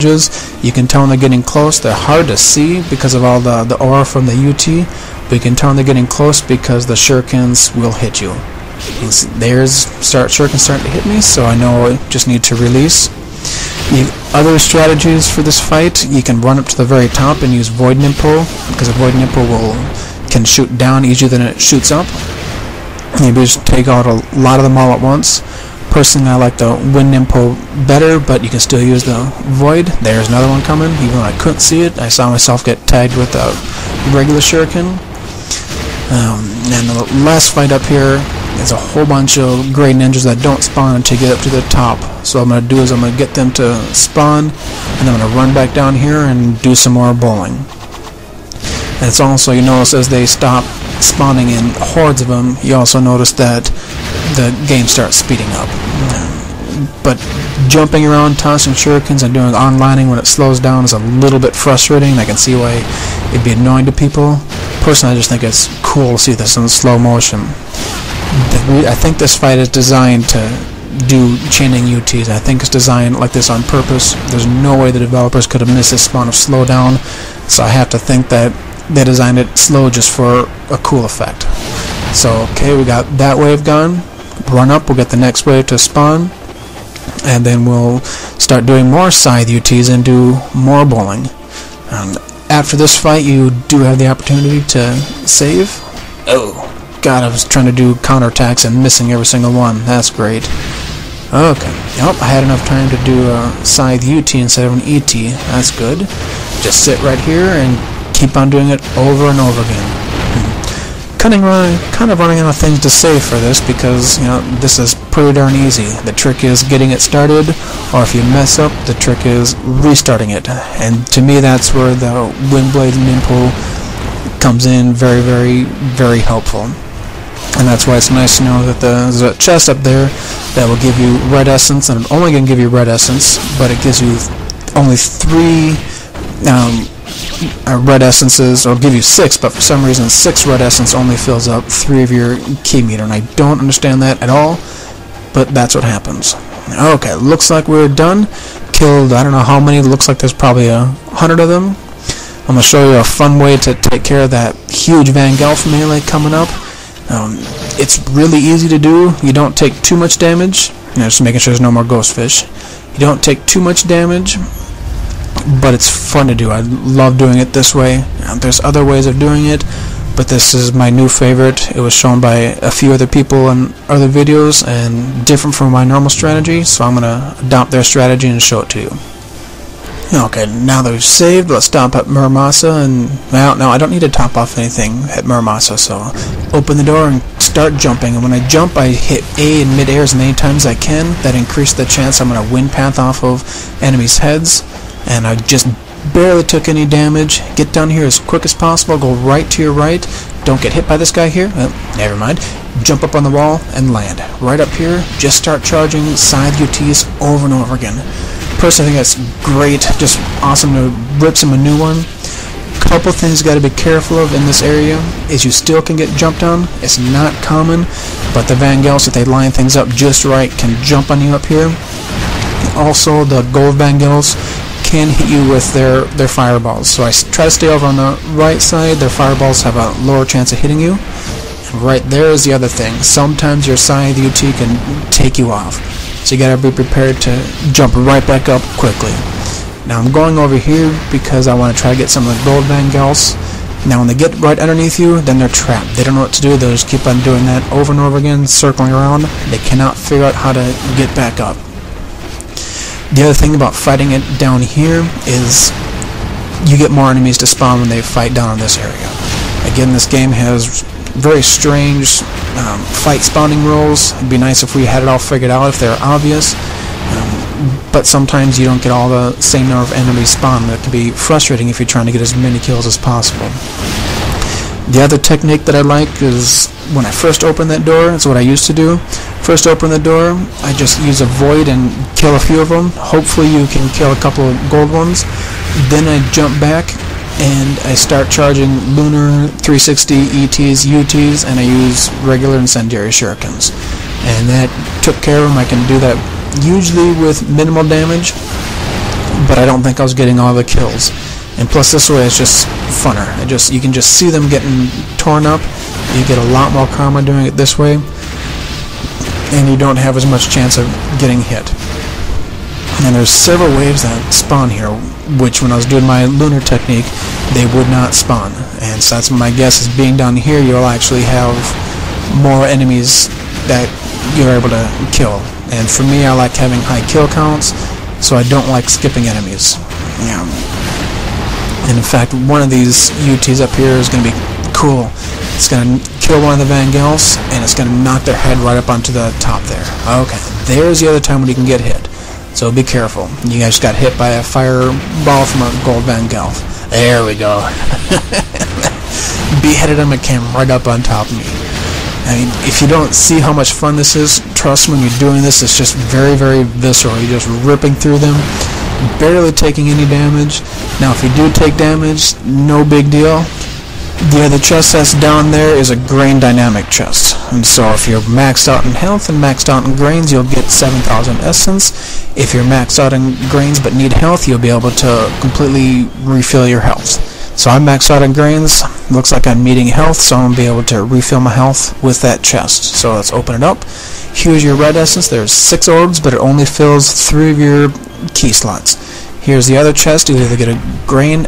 edges. You can tell when they're getting close. They're hard to see because of all the aura from the UT, but you can tell when they're getting close because the shurikens will hit you. There's shurikens starting to hit me, so I know I just need to release. The other strategies for this fight, you can run up to the very top and use Void Nimpo, because a Void Nimpo can shoot down easier than it shoots up. You just take out a lot of them all at once. Personally, I like the Wind Nimpo better, but you can still use the Void. There's another one coming, even though I couldn't see it. I saw myself get tagged with a regular shuriken. And the last fight up here is a whole bunch of gray ninjas that don't spawn until you get up to the top. So what I'm going to do is I'm going to get them to spawn, and I'm going to run back down here and do some more bowling. And it's also, you notice as they stop spawning in hordes of them, you also notice that the game starts speeding up. But jumping around, tossing shurikens, and doing onlining when it slows down is a little bit frustrating. I can see why it'd be annoying to people. Personally, I just think it's cool to see this in slow motion. I think this fight is designed to do chaining UTs. I think it's designed like this on purpose. There's no way the developers could have missed this spawn of slowdown, so I have to think that they designed it slow just for a cool effect. So, okay, we got that wave gone. Run up, we'll get the next wave to spawn, and then we'll start doing more scythe UTs and do more bowling. After this fight, you do have the opportunity to save. Oh, God, I was trying to do counterattacks and missing every single one. That's great. Okay, yep, I had enough time to do a scythe UT instead of an ET. That's good. Just sit right here and keep on doing it over and over again. Kind of running out of things to say for this because, you know, this is pretty darn easy. The trick is getting it started, or if you mess up, the trick is restarting it. And to me, that's where the Windblade Nimpo comes in very, very, very helpful. And that's why it's nice to know that there's a chest up there that will give you red essence, and it's only going to give you red essence, but it gives you only 3 red essences, or give you 6, but for some reason 6 red essence only fills up 3 of your key meter, and I don't understand that at all, but that's what happens. Okay, looks like we're done. Killed, I don't know how many, looks like there's probably 100 of them. I'm going to show you a fun way to take care of that huge Van Gelf melee coming up. It's really easy to do. You don't take too much damage. Just making sure there's no more ghost fish. You don't take too much damage, but it's fun to do. I love doing it this way. There's other ways of doing it, but this is my new favorite. It was shown by a few other people in other videos and different from my normal strategy, so I'm going to adopt their strategy and show it to you. Okay, now that we've saved, let's stop at Muramasa, and, well, no, I don't need to top off anything at Muramasa, so open the door and start jumping, and when I jump, I hit A in mid-air as many times as I can. That increases the chance I'm going to wind path off of enemies' heads, and I just barely took any damage. Get down here as quick as possible, go right to your right, don't get hit by this guy here, never mind. Jump up on the wall and land. Right up here, just start charging scythe UTs over and over again. Personally, I think that's great, just awesome to rip some a new one. Couple things you got to be careful of in this area is you still can get jumped on. It's not common, but the Van Gels, if they line things up just right, can jump on you up here. Also, the gold Van Gels can hit you with their fireballs. So I try to stay over on the right side. Their fireballs have a lower chance of hitting you. And right there is the other thing. Sometimes your scythe UT can take you off. So you gotta be prepared to jump right back up quickly. Now I'm going over here because I want to try to get some of the gold Van Gels. Now when they get right underneath you, then they're trapped. They don't know what to do. They'll just keep on doing that over and over again, circling around. They cannot figure out how to get back up. The other thing about fighting it down here is you get more enemies to spawn when they fight down in this area. Again, this game has very strange fight spawning rules. It'd be nice if we had it all figured out, if they're obvious, but sometimes you don't get all the same number of enemies spawn. That can be frustrating if you're trying to get as many kills as possible. The other technique that I like is when I first open that door, that's what I used to do. First open the door, I just use a void and kill a few of them. Hopefully you can kill a couple of gold ones. Then I jump back and I start charging lunar 360 ETs, UTs, and I use regular incendiary shurikens. And that took care of them. I can do that usually with minimal damage. but I don't think I was getting all the kills. And plus this way it's just funner. You can just see them getting torn up. You get a lot more karma doing it this way, and you don't have as much chance of getting hit. And there's several waves that spawn here, which when I was doing my lunar technique, they would not spawn. And so that's my guess, is being down here, you'll actually have more enemies that you're able to kill. And for me, I like having high kill counts, so I don't like skipping enemies. Yeah. And in fact, one of these UTs up here is going to be cool. It's going to kill one of the Vangels, and it's going to knock their head right up onto the top there. Okay, there's the other time when you can get hit. So be careful. You guys got hit by a fireball from a gold Vangel. There we go. Beheaded him and came right up on top of me. I mean, if you don't see how much fun this is, trust me, when you're doing this, it's just very, very visceral. You're just ripping through them, barely taking any damage. Now, if you do take damage, no big deal. The other chest that's down there is a grain dynamic chest. And so if you're maxed out in health and maxed out in grains, you'll get 7,000 essence. If you're maxed out in grains but need health, you'll be able to completely refill your health. So I'm maxed out in grains. Looks like I'm needing health, so I'm going to be able to refill my health with that chest. So let's open it up. Here's your red essence. There's 6 orbs, but it only fills 3 of your key slots. Here's the other chest. You either get a grain,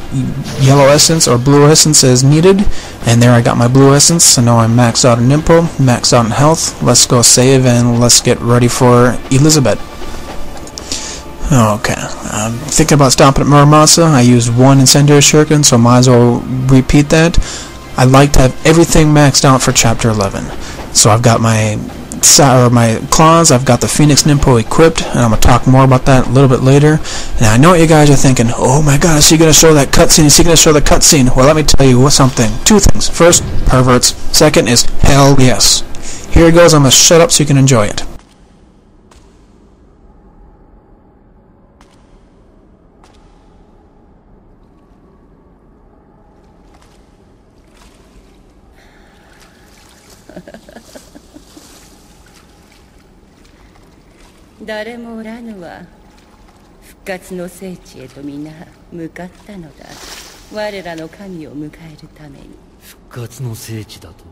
yellow essence, or blue essence as needed. And there I got my blue essence, so now I'm maxed out in Nimpo, maxed out in health. Let's go save and let's get ready for Elizabeth. Okay, I'm thinking about stopping at Muramasa. I used 1 incendiary shuriken, so I might as well repeat that. I like to have everything maxed out for Chapter 11. So I've got my claws, I've got the Phoenix Nimpo equipped, and I'm going to talk more about that a little bit later. And I know what you guys are thinking, oh my god, is he going to show that cutscene? Is he going to show the cutscene? Well, let me tell you something. 2 things. First, perverts. Second is, hell yes. Here it goes, I'm going to shut up so you can enjoy it.誰もおらぬは復活の聖地へと皆向かったのだ。我らの神を迎えるために。復活の聖地だと？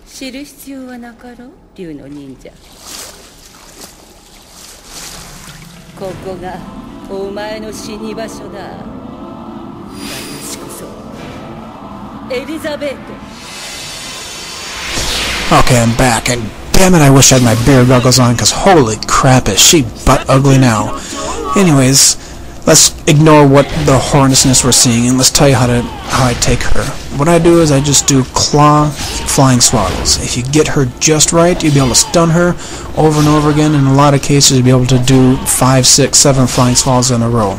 知る必要はなかろう、竜の忍者。ここがお前の死に場所だ。私こそエリザベート。Okay, I'm back, and damn it, I wish I had my beer goggles on, because holy crap, is she butt ugly now. Anyways, let's ignore what the horrorousness we're seeing, and let's tell you how I take her. What I do is I just do claw flying swallows. If you get her just right, you'll be able to stun her over and over again. In a lot of cases, you'll be able to do 5, 6, 7 flying swallows in a row.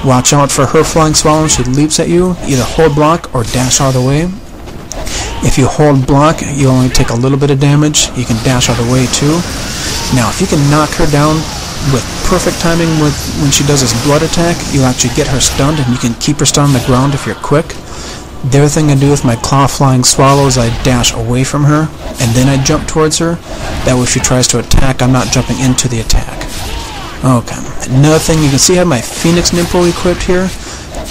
Watch out for her flying swallow. She leaps at you. Either hold block or dash out of the way. If you hold block, you only take a little bit of damage. You can dash out of the way too. Now, if you can knock her down with perfect timing when she does this blood attack, you'll actually get her stunned, and you can keep her stunned on the ground if you're quick. The other thing I do with my claw flying swallow is I dash away from her, and then I jump towards her. That way if she tries to attack, I'm not jumping into the attack. Okay. Another thing, you can see I have my Phoenix Nimpo equipped here.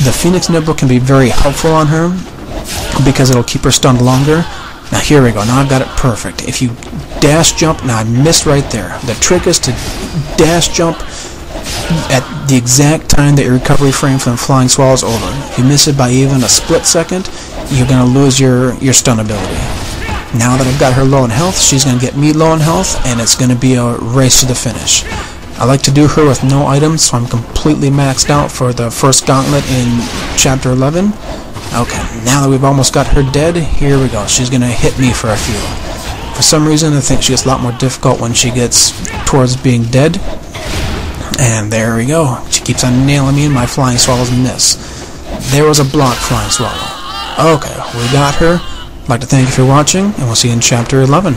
The Phoenix Nimpo can be very helpful on her, because it'll keep her stunned longer. Now here we go, now I've got it perfect. If you dash jump, now I missed right there. The trick is to dash jump at the exact time that your recovery frame from flying swallow is over. If you miss it by even a split second, you're going to lose your stun ability. Now that I've got her low in health, she's going to get me low in health, and it's going to be a race to the finish. I like to do her with no items, so I'm completely maxed out for the first gauntlet in Chapter 11. Okay, now that we've almost got her dead, here we go. She's going to hit me for a few. For some reason, I think she gets a lot more difficult when she gets towards being dead. And there we go. She keeps on nailing me, and my flying swallows miss. There was a block flying swallow. Okay, we got her. I'd like to thank you for watching, and we'll see you in Chapter 11.